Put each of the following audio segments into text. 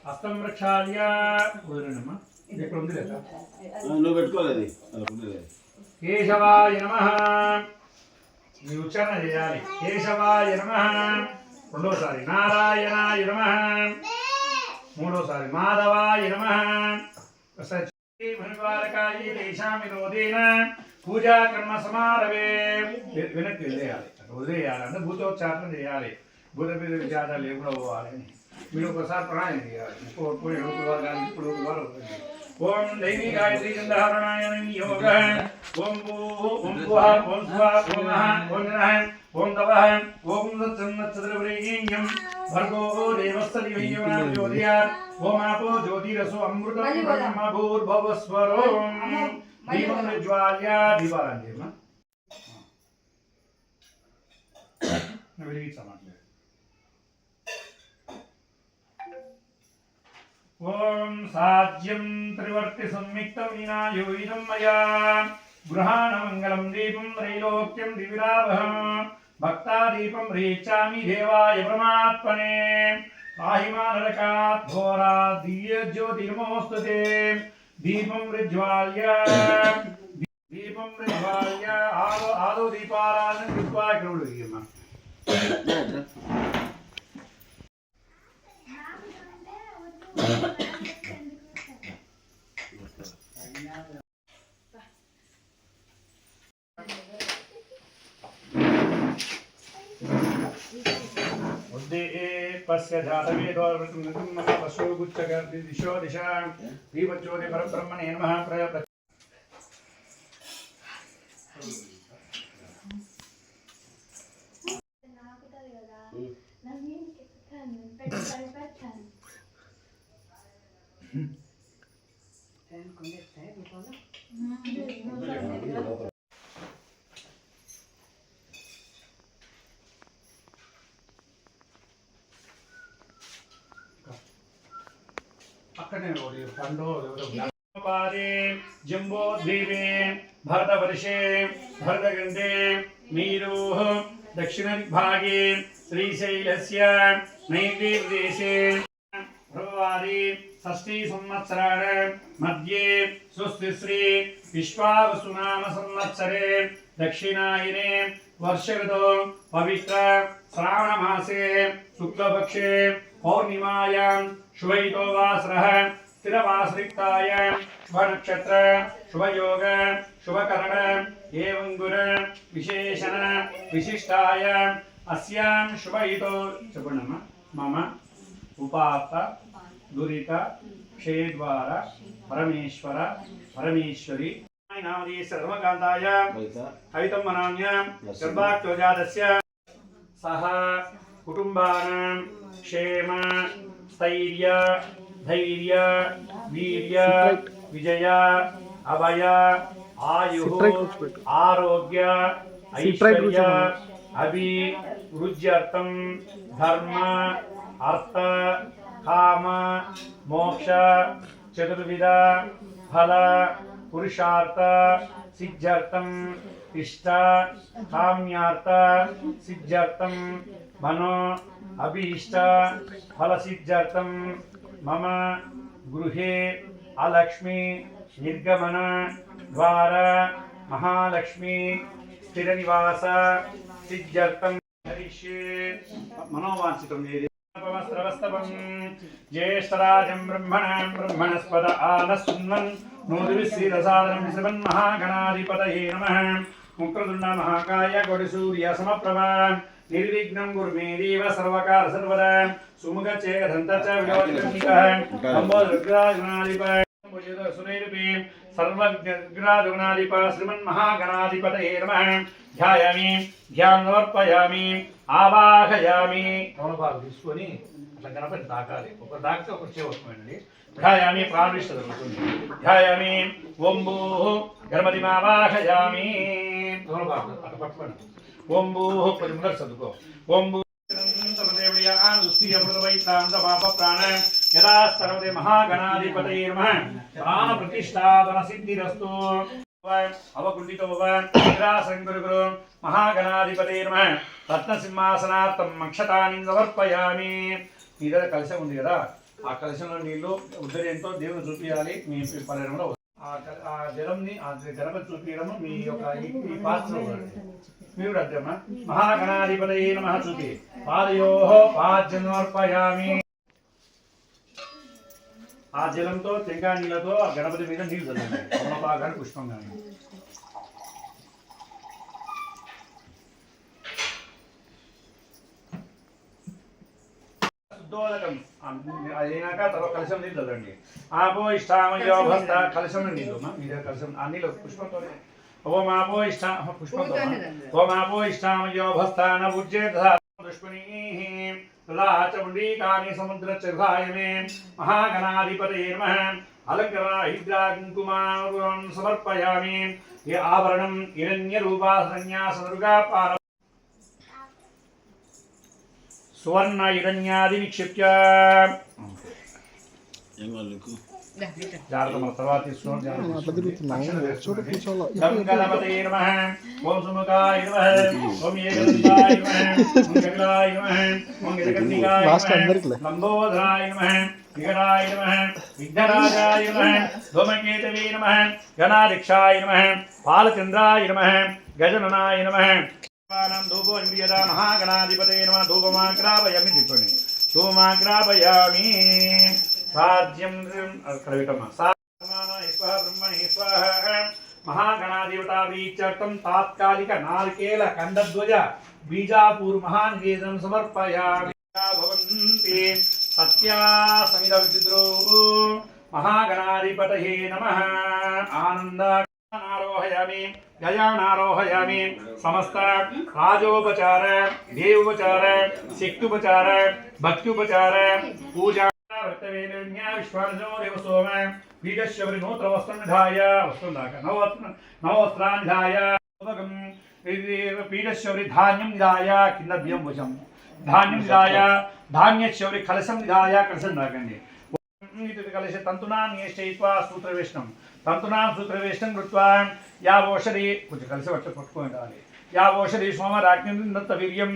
హస్తం ప్రక్షాళ్య కుదరనమ్మా ఇక్కడ ఉంది కదా నువ్వు పెట్టుకోలేదు కేశవాయ నమః మీ ఉచ్చారణ చేయాలి కేశవాయ నమః రెండోసారి నారాయణాయ నమః మూడోసారి మాధవాయ నమః మణివారకాయ దేశాం విరోధేన పూజా కర్మ సమారవే వెనక్కి వదిలేయాలి అంటే భూతోచ్చారణ చేయాలి భూత మీద విచారాలు లేకుండా పోవాలి మీరు ఒకసారి ప్రాణాయం చేయాలి ఇప్పుడు ఓం దైవీ గాయత్రీ చంద్రహరణాయ యోగ ఓం భూ ఓం భువ ఓం స్వ ఓం నః ఓం నః ఓం తవః ఓం తత్సన్నత్సదవరేణ్యం భర్గో దేవస్య దివ్యమాన జ్యోతిర్యాత్ ఓం ఆపో జ్యోతిరసో అమృతం బ్రహ్మ భూర్భువస్వరం దీపం ప్రజ్వాల్య దీపారాంజన వెలిగించ మాట్లాడు ఓం సాజ్యం త్రివర్తి సంయుక్తం వినాయోయిదం మయా గృహాణ మంగళం దీపం త్రైలోక్యం దివిరావహం భక్తాదీపం రేచామి దేవాయ పరమాత్మనే పాహిమానరకాత్ ఘోరా దివ్య జ్యోతిర్మోస్తుతే దీపం ప్రజ్వాల్య ఆదో దీపారాధన కృత్వా ఇక్కడ అమ్మా పశ్య జాతవేదో పశో గుచ్చ దిశో దిశా దీపజ్యోతి పరబ్రహ్మణే నమః అక్కడనే పండు పాదే జంబోద్వీపే భరతవర్షే భరతగండే మీరో దక్షిణ భాగే శ్రీశైలస్య నైవేద్యేశే భ్రవాది షష్ఠీ సంవత్సరాణ మధ్యే స్వస్తిశ్రీ విశ్వావసునామ సంవత్సరే దక్షిణాయనే వర్ష ఋతో పవిత్ర శ్రావణ మాసే శుక్లపక్షే పౌర్ణిమాయాం శుభయుతో వాసరః స్థిరవాసరిక్తాయాం శుభనక్షత్ర శుభయోగ శుభకరణ ఏవం గుర విశేషణ విశిష్టాయాం అస్యాం శుభయుతో చెప్పండమ్మా మమ ఉపాత్త దురిత క్షేద్వార పరమేశ్వర పరమేశ్వరి నామధేయ ధర్మకాంతాయ హవితం మనామ్యాం గర్భాక్షోజాతస్య సహ కుటుంబానాం క్షేమ స్థైర్య ధైర్య వీర్య విజయ అభయ ఆయు ఆరోగ్య ఐశ్వర్య అభివృద్ధ్యర్థం ధర్మ అర్థ కామ మోక్ష చతుర్విధ ఫల పురుషార్థ సిద్ధ్యర్థం ఇష్ట కామ్యార్థ సిద్ధ్యర్థం మనో అభీష్ట ఫల సిద్ధ్యర్థం మమ గృహే అలక్ష్మి నిర్గమన ద్వార మహాలక్ష్మి స్థిర నివాస సిద్ధ్యర్థం హరిష్యే మనోవాంఛితం జ్యేష్ఠరాజం బ్రహ్మణస్పద ఆనశృణ్వన్ నోదివిశ్రీరసాదనం శ్రీమన్మహాగణాధిపతయే నమః ముక్రతుండ మహాకాయ కోటిసూర్య సమప్రభ నిర్విఘ్నం కురు మే దేవ సర్వకార సర్వదా సుముఖ చేదంత చ విలోచనికః అంబోధగ్రాజనాధిప సురేరుపే సర్వగ్రాజనాధిప శ్రీమన్మహాగణాధిపతయే నమః ధ్యాయామి ధ్యానమర్పయామి ఆవాహయామి తోలబాలు తీసుకొని అట్లా గణపతి తాకాలి ఒక తాకితే ఒక చేయవచ్చునండి ధ్యాయామి ప్రాణిష్ట జరుగుతుంది ధ్యాయామి ఓం భూ గణపతిమావాహయామి తోలబాలు అట్లా పట్టుకోండి ఓం భూ పది ముందర చదువుకో ఓం భూ యదా స్తరవతే మహాగణాధిపతయే నమః ప్రాణ ప్రతిష్టాపన సిద్ధిరస్తు అవకుండితో గురు మహాగణాధిపతయే నమః రత్న సింహాసనార్థం అక్షతాని సమర్పయామి మీ దగ్గర కలశం ఉంది కదా ఆ కలశంలో నీళ్లు ఉద్దర్యంతో దేవుని చూపించాలి. మీ పరిణంలో ఆ జలంని ఆ గణపతి చూపించడము మీ యొక్క ఈ పాత్రలో మీరు కూడా అంతేమ్మా. మహాగణాధిపతయే నమః చూపి పాదయోః పాద్యమర్పయామి. ఆ జలంతో టెంకాయ నీళ్ళతో ఆ గణపతి మీద నీళ్ళు చల్లండి. కమలపాగాన్ని పుష్పం కానీ శుద్ధోదకం అయినాక తర్వాత కలశం నీళ్ళు చల్లండి. ఆపో ఇష్టామయోభస్త కలశం నీళ్ళు మీద కలశం ఆ నీళ్ళు పుష్పంతో ఓమాపో ఇష్ట పుష్పంతో ఓమాపో ఇష్టామయోభస్థాన పూజ్యే దుష్మణీః తదాచముండీకాని సముద్రచర్వాయమే మహాగణాధిపతయే నమః. అలంకరాహిద్రా కుంకుమాం సమర్పయామి. ఏ ఆభరణం హిరణ్యరూపా సన్యాసదుర్గా పార సువర్ణ హిరణ్యాది నిక్షిప్య జాగ్రత్త మన తర్వాత తీసుకున్నాం. గంగణపతే నమః. ఓం సుముఖాయ నమః. ఓం ఏకదంతాయ నమః. ఓం గగనాయ నమః. ఓం గగన్నికాయ నమః. లంబోదరాయ నమః. విఘ్నాయ నమః. విఘ్నరాజాయ నమః. ధూమకేతవే నమః. గణాధ్యక్షాయ నమః. పాలచంద్రాయ నమః. గజననాయ నమః. ధూపో ఇంద్రియదా మహాగణాధిపతయే నమః. ధూపమాగ్రాపయామి. తిప్పండి. ధూమాగ్రాపయామి. సాధ్యం అక్కడ బ్రహ్మణి స్వాహ. మహాగణాధిపతా ప్రీత్యర్థం తాత్కాలిక నారికేల కందధ్వజ బీజాపూర్ మహానివేదనం సమర్పయామి. భవంతి సత్యా సమిద విద్రో మహాగణాధిపతయే నమః. ఆనందారోహయామి. గజానారోహయామి. సమస్త రాజోపచార దేవోపచార శక్తుపచార భక్త్యుపచార పూజా విశ్వాసో దేవసోమ బీజశ్వరి నూత్ర వస్త్రం నిధాయ వస్త్రం దాకా నవవస్త్రాన్ని నిధాయ పీఠశ్వరి ధాన్యం నిధాయ కింద బియ్యం భుజం ధాన్యం నిధాయ ధాన్యశ్వరి కలశం నిధాయ కలశం దాకండి. కలశ తంతునా నిశ్చయిత్వా సూత్రవేషణం తంతునాం సూత్రవేషణం కృత్వా యా ఓషధి కొంచెం కలిసి పట్టు పట్టుకుంటాలి. యా ఓషధి సోమరాజ్ఞం దత్త వీర్యం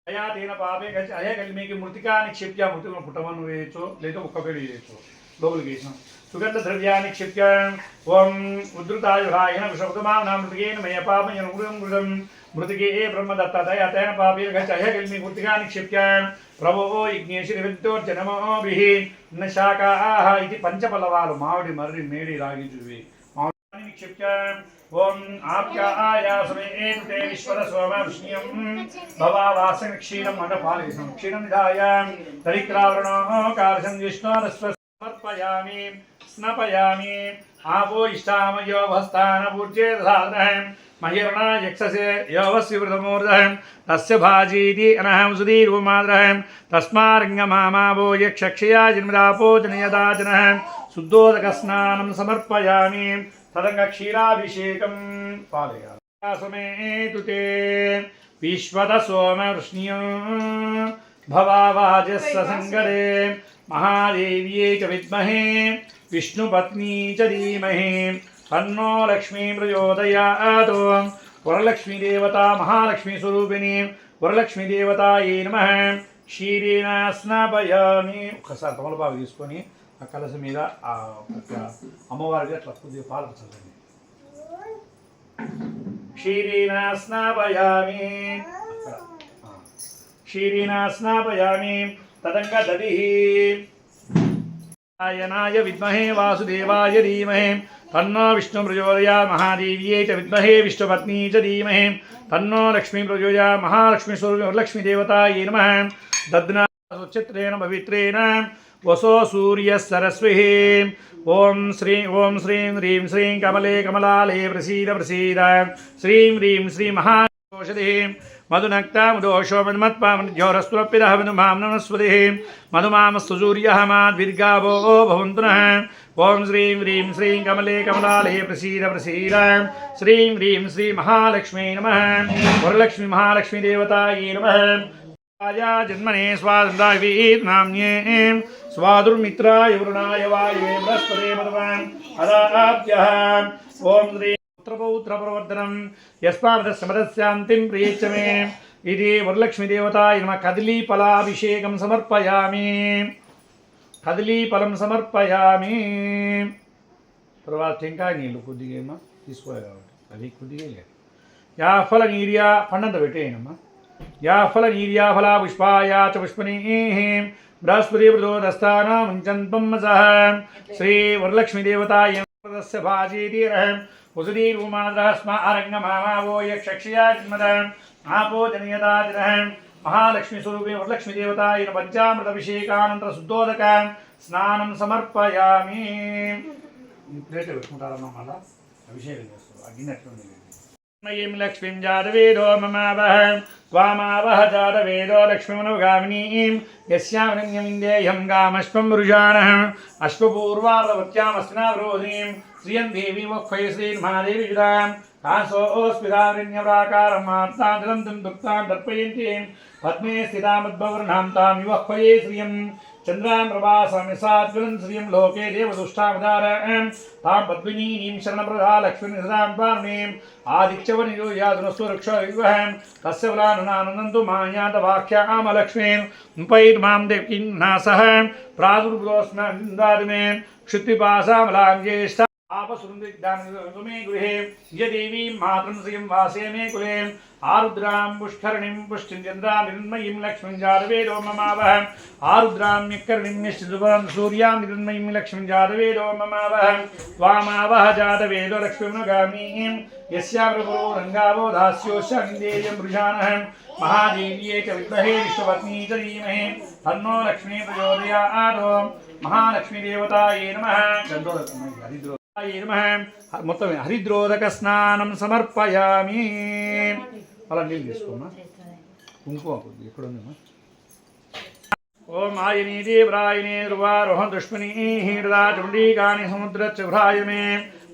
అయా తేన పాపే కలిసి అయా కలిసి మీకు మృతికా నిక్షిప్య మృతిగా పుట్టమని వేయచ్చు లేదా ఒక్క పేరు వేయచ్చు. లోపలికి వేసాం. సుగంధ ద్రవ్యాన్ని నిక్షిప్య ఓం ఉద్ధృతాయురాయణ విషమృతమాన మృతికేన మయ పాపయన మృగం మృతికే బ్రహ్మదత్తయ తేన పాపే కలిసి అయా కలిసి మీకు మృతికా నిక్షిప్య ప్రభో యజ్ఞేశ్వరివిద్యోర్జనమోభిః న శాఖాః ఇది పంచపల్లవాలు మామిడి మర్రి మేడి రాగి జువి మామిడి నిక్షిప్య ఓం ఆప్యాయాసమేతే విశ్వర సోమ విష్ణ్యం భవావాసం క్షీరం అన్న పాలకం క్షీరం నిధాయ దరిద్రావరణోకారసం విష్ణోరస్వ సమర్పయామి స్నపయామి. ఆపో ఇష్టామయోభస్థాన పూజ్యే దధాతః మహిర్ణ యక్షసే యోవస్య వృతమూర్ధః తస్య భాజీతి అనహం సుధీర్వమాద్రః తస్మారంగమామావో యక్షక్షయా జన్మదాపో జనయదాజనః శుద్ధోదక స్నానం సమర్పయామి. తదంగ క్షీరాభిషేకం పాలయామి. సమేతు తే విశ్వద సోమ వృష్ణ్యం భవావాజస్స సంగరే మహాదేవ్యై చ విద్మహే విష్ణుపత్నీ చ ధీమహి తన్నో లక్ష్మీ ప్రచోదయాత్. వరలక్ష్మీదేవతా మహాలక్ష్మీస్వరూపిణి వరలక్ష్మీదేవతాయై నమః. క్షీరేణ స్నాపయామి. ఒక్కసారి తమలపాకు తీసుకొని ఆ కలశ మీద అమ్మవారికి అట్లా కొద్దిగా పాలకు చల్లండి. క్షీరేణ స్నాపయామి. క్షీరేణ స్నాపయామి. తదంగ దధిః నారాయణాయ విద్మహే వాసుదేవాయ ధీమహి తన్నో విష్ణు ప్రచోదయాత్. మహాదేవ్యై చ విద్మహే విష్ణుపత్నీ చ ధీమహి తన్నో లక్ష్మీ ప్రచోదయాత్. మహాలక్ష్మీ వరలక్ష్మీ దేవతాయై నమః. దద్నా చిత్రేణ పవిత్రేణ వసో సూర్య సరస్వతి. ఓం శ్రీం హ్రీం శ్రీం కమలే కమలాలే ప్రసీద ప్రసీద. శ్రీం హ్రీం శ్రీ మహాషధి మధునక్తా మధోషో మధుమత్పామధ్యోరస్వప్పిదః మధుమాం నమస్వతి. మధుమామస్తు సూర్యః మాద్విర్గావో భవంతు నః. ఓం శ్రీం హ్రీం శ్రీం కమలే కమలాలే ప్రసీద ప్రసీద. శ్రీం హ్రీం శ్రీ మహాలక్ష్మీ నమః. వరలక్ష్మీ మహాలక్ష్మీ దేవతాయై నమః. జన్మనే స్వాదందాయే స్వాదుర్మిత్రాయ వరుణాయ వాయువే బృహస్పతే మధుమాన్ అదాభ్యః. ఓం శ్రీ పుత్రపౌత్ర ప్రవర్ధనం యస్మాదస్మదస్యాంతిం ప్రియచ్చ మే. ఇది వరలక్ష్మీదేవతాయ నమః. కదలీఫలాభిషేకం సమర్పయామి. కదలీఫలం సమర్పయామి. తర్వాత టెంకాయ నీళ్ళు కొద్దిగా ఏమో తీసుకోవాలి కాబట్టి అది కొద్దిగా లేదు. యా ఫల నీర్యా పండంత పెట్టేయనమ్మా. యా ఫల నీర్యా ఫలా పుష్పాయా చ పుష్పనీ బృహస్పతి ప్రచోదస్తానాం ముంచంతం సహ శ్రీ వరలక్ష్మీదేవతాయ ప్రదస్య భాజీతిరహం ఉసుదీరుమాద్రః స్మ అరంగమామావో యక్షక్షయా జన్మద ఆపో జనయదాదిరహం మహాలక్ష్మి స్వరూపే వరలక్ష్మీ దేవతాయ పంచామృతాభిషేకానంతర శుద్ధోదక స్నానం సమర్పయామి. ఈ ప్లేట్ పెట్టుకుంటారమ్మా, మళ్ళా అభిషేకం చేస్తారు. అగ్గినట్లుంది. మయీం లక్ష్మీం జాతవేదో మమావహ త్వామావహ జాతవేదో లక్ష్మీమనుగామినీం యస్యామిన్యమిందేయం గామశ్వం వృజానః అశ్వపూర్వార్వత్యామస్నావరోధినీం శ్రియం దేవీ వక్ఫై శ్రీర్మహాదేవి జుదాం కాసోస్మిదారణ్యవరాకారం మాత్తాంతరం దుక్తాం దర్పయంతీం పద్మే స్థితామద్భవర్ణాం తాం వివక్ఫయే శ్రియం చంద్రాం ప్రభాసమిసాద్విలం శ్రియం లోకే దేవదుష్టావదారం తాం పద్మినీం శరణప్రదా లక్ష్మీ సదాం పార్ణీం ఆదిత్యవనియోయాదునస్వరక్ష వివహం తస్య ఫలానునానందంతు మాయాతవాఖ్యామలక్ష్మీం ఉపైర్మాం దేవీం నాసః ప్రాదుర్భృతోస్మదాదిమే క్షుత్పిపాసామలాంజేష్ట ఆపసురుందిగ్ధామే గృహే యదేవీం మాతరం శ్రియం వాసే మే కులే ఆరుద్రాం పుష్కరణిం పుష్టిం చంద్రాం నిర్మయీం లక్ష్మీం జాతవేదో మమావహ ఆరుద్రాం నిక్కరణిం నిశ్చితువాం సూర్యాం నిర్మయీం లక్ష్మీం జాతవేదో మమావహ త్వామావహ జాతవేదో లక్ష్మీమనుగామీం యస్యాం ప్రభో రంగావో దాస్యోషాందేయం వృజానః మహాదేవ్యే చ విద్మహే విశ్వపత్నీ చ ధీమహి తన్నో లక్ష్మీ ప్రచోదయాత్. మహాలక్ష్మీదేవతాయే నమః. మొత్తం హరిద్రోదక స్నానం సమర్పయామి. అలా నీళ్ళు తీసుకోమ్మా. కుంకుమ కొద్ది ఎక్కడ ఉందమ్మా. ఓం ఆయనీ దేవరాయణే ధ్రువారోహం దుష్మనీ హృదా చుండీకాని సముద్రచ్ఛుభ్రాయ మే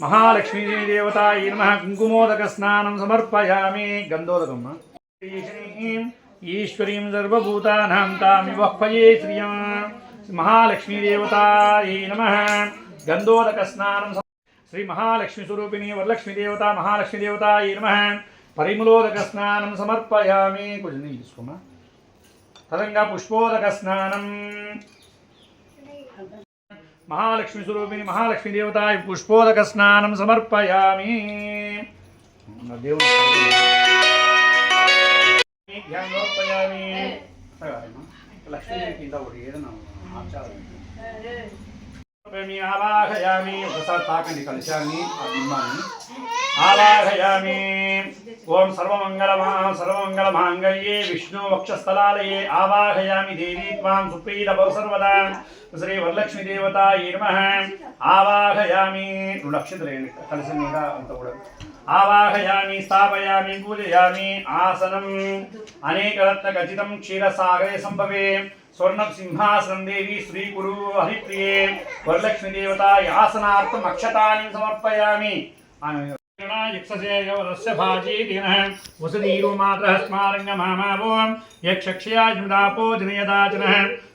మహాలక్ష్మీదేవతాయే నమః. కుంకుమోదక స్నానం సమర్పయామి. గంధోదకమ్మా. ఈశ్వరీం సర్వభూతానాం తామివక్ఫయే శ్రియం మహాలక్ష్మీదేవతాయే నమః. గంధోదక స్నానం శ్రీ మహాలక్ష్మి స్వరూపిణి వరలక్ష్మీ దేవత మహాలక్ష్మీ దేవతాయే నమః. పరిమళోదక స్నానం సమర్పయామి. కొంచెం నీళ్ళు తీసుకోమా. తదంగా పుష్పోదక స్నానం. మహాలక్ష్మి స్వరూపిణి మహాలక్ష్మీ దేవతాయ పుష్పోదక స్నానం సమర్పయామి. దేవుని ధ్యానోపయామి. లక్ష్మీదేవి కింద ఒకటి ఏదైనా ఆచారం ఆవాహయామి. ఒకసారి తాకండి కలశాన్ని ఆ బింబాన్ని ఆవాహయామి. ఓం సర్వమంగళమాంగళ్యే విష్ణు వక్షస్థలాలయే ఆవాహయామి దేవీ త్వాం సుప్రీత భవ సర్వదా శ్రీ వరలక్ష్మీ దేవతాయే నమః. ఆవాహయామి. రెండు అక్షంతలేండి కలశం మీద అంత కూడా. ఆవాహయామి స్థాపయామి పూజయామి. ఆసనం అనేకరత్న ఖచ్చితం క్షీరసాగరే సంభవే స్వర్ణ సింహాసనం దేవి శ్రీ గురు హరిప్రియే వరలక్ష్మీ దేవతాయ ఆసనార్థం అక్షతాని సమర్పయామి.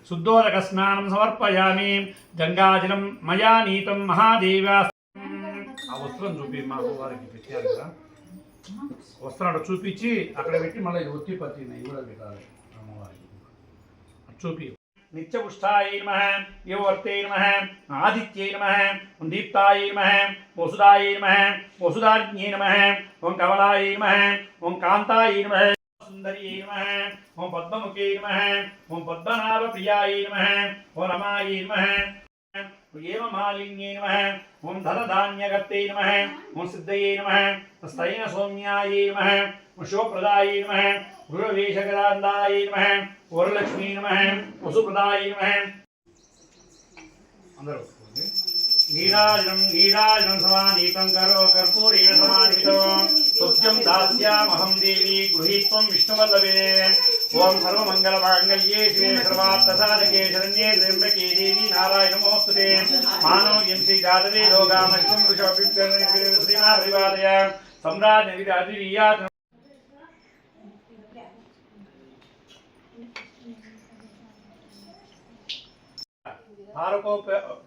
శుద్ధోదక స్నానం సమర్పయామి. గంగాజలం మయా నీతం మహాదేవ. ఆ వస్త్రం చూపి మా వారికి పెట్టారు కదా, వస్త్రాలు చూపించి అక్కడ పెట్టి మళ్ళీ ఒత్తి పత్తి కూడా పెట్టాలి అమ్మవారికి. చూపి నిత్యపుష్టాయ నమః. యోవర్తే నమః. ఆదిత్యై నమః. దీప్తాయ నమః. వసుదాయ నమః. వసుదాజ్ఞే నమః. ఓం కమలాయ నమః. ఓం కాంతాయ నమః. సుందర్యై నమః. ఓం పద్మముఖే నమః. ఓం పద్మనాభ ప్రియాయ నమః. ఓం రమాయ నమః. ఏమమాలిన్యే నమః. ఓం ధనధాన్యగత్తే నమః. ఓం సిద్ధయే నమః. స్తైన సౌమ్యాయే నమః. ఓం శుభప్రదాయే నమః. గృహవేషగదాందాయే నమః. వరలక్ష్మీ నమః. వసుప్రదాయే నమః. అందరూ నీరాజనం సమానీతం కరో కర్పూరేణ సమానితం తుభ్యం దాస్యామహం దేవి గృహీత్వం విష్ణువల్లభే. ఓం సర్వమంగళమాంగళ్యే శివే సర్వార్థసాధకే శరణ్యే త్ర్యంబకే దేవి నారాయణ నమోస్తుతే. మానవ్యం శ్రీ జాతవేదో గామశ్వం శ్రీమాభివాదయ సమ్రాజ్ అధిరీయాత్.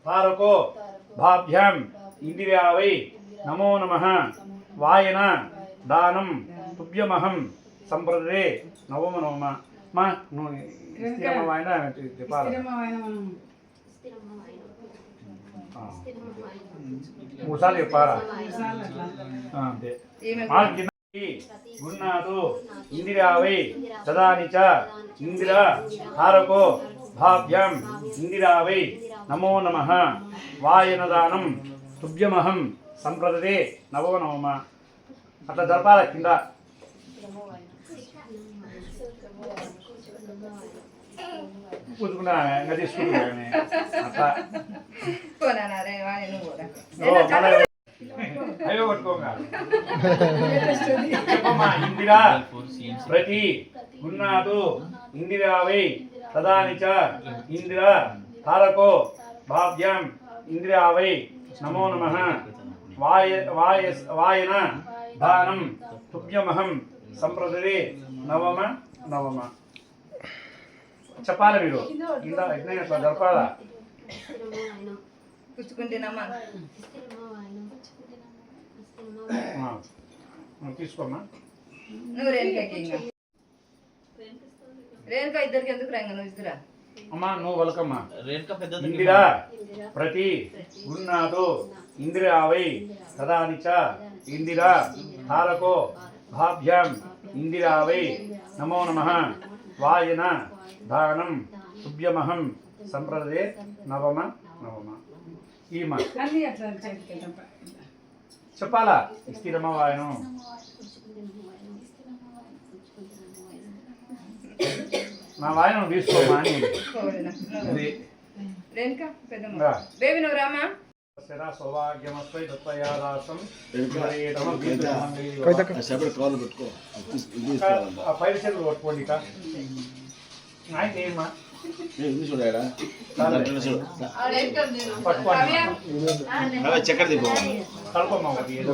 తారకో భాభ్యాం ఇందిరావై నమో నమః. వాయన దానం తుభ్యమహం సంప్రదే నవమ నవమ. మా వాయన మూడు సార్లు చెప్పాలా అంతే గున్నాదు ఇందిరావై సదాని చ ఇందిరా హారకో భావ్యం ఇందిరావై నమో నమః వాయనదానం తుభ్యమహం సంప్రదతే నవో నవమ అట్లా జరపాల కింద పూసుకున్నా ఇంకా తీసుకుంటున్నాను అట్లా అయ్యో పట్టుకోగా చెప్పమ్మా ఇందిరా ప్రతి గున్నాదు ఇందిరావై సదాని చ ఇందిరా తారకో భావ్యం ఇందిరావై నమో నమః వాయన దానం తుభ్యమహం సంప్రదతే నవమ నవమ చెప్పాలి మీరు కింద ఎట్లయినా అట్లా జరపాలా తీసుకోమ్మా నువ్వు రేణుక ఇద్దరికి ఎందుకు రంగ నువ్వు ఇద్దరా అమ్మా నువ్వు వలకమ్మా ఇందిరా ప్రతి గున్నాదు ఇందిరావై సదాని చ ఇందిరా తారకో భాభ్యాం ఇందిరావై నమో నమః వాయన దానం తుభ్యమహం సంప్రదతే నవమ నవమ ఈమ చెప్పాలా స్థిరమ వాయనం నా వాయనం తీసుకోమా అని రేణుక పెద్దమ్మ బేబీ నువ్వు రామా సౌభాగ్యమస్వై దత్తయాదాసం సెపరేట్ కాల్ పెట్టుకో పైన చేతులు పట్టుకోండి ఇక ఆయన ఏమా చూడాడా పట్టుకోండి చక్కెర దిగు కలపమ్మా ఒకటి ఏదో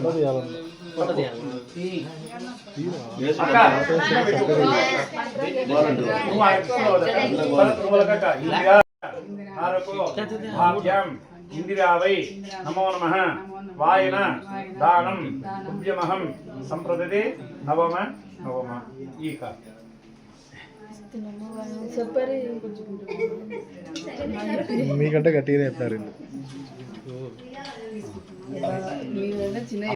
అక్క నువ్వు ఇందిరా భాగ్యం ఇందిరావై నమో నమః వాయన దానం తుభ్యమహం సంప్రదతే నవమ నవమ ఈక మీకంటే గట్టిగానే చెప్పారు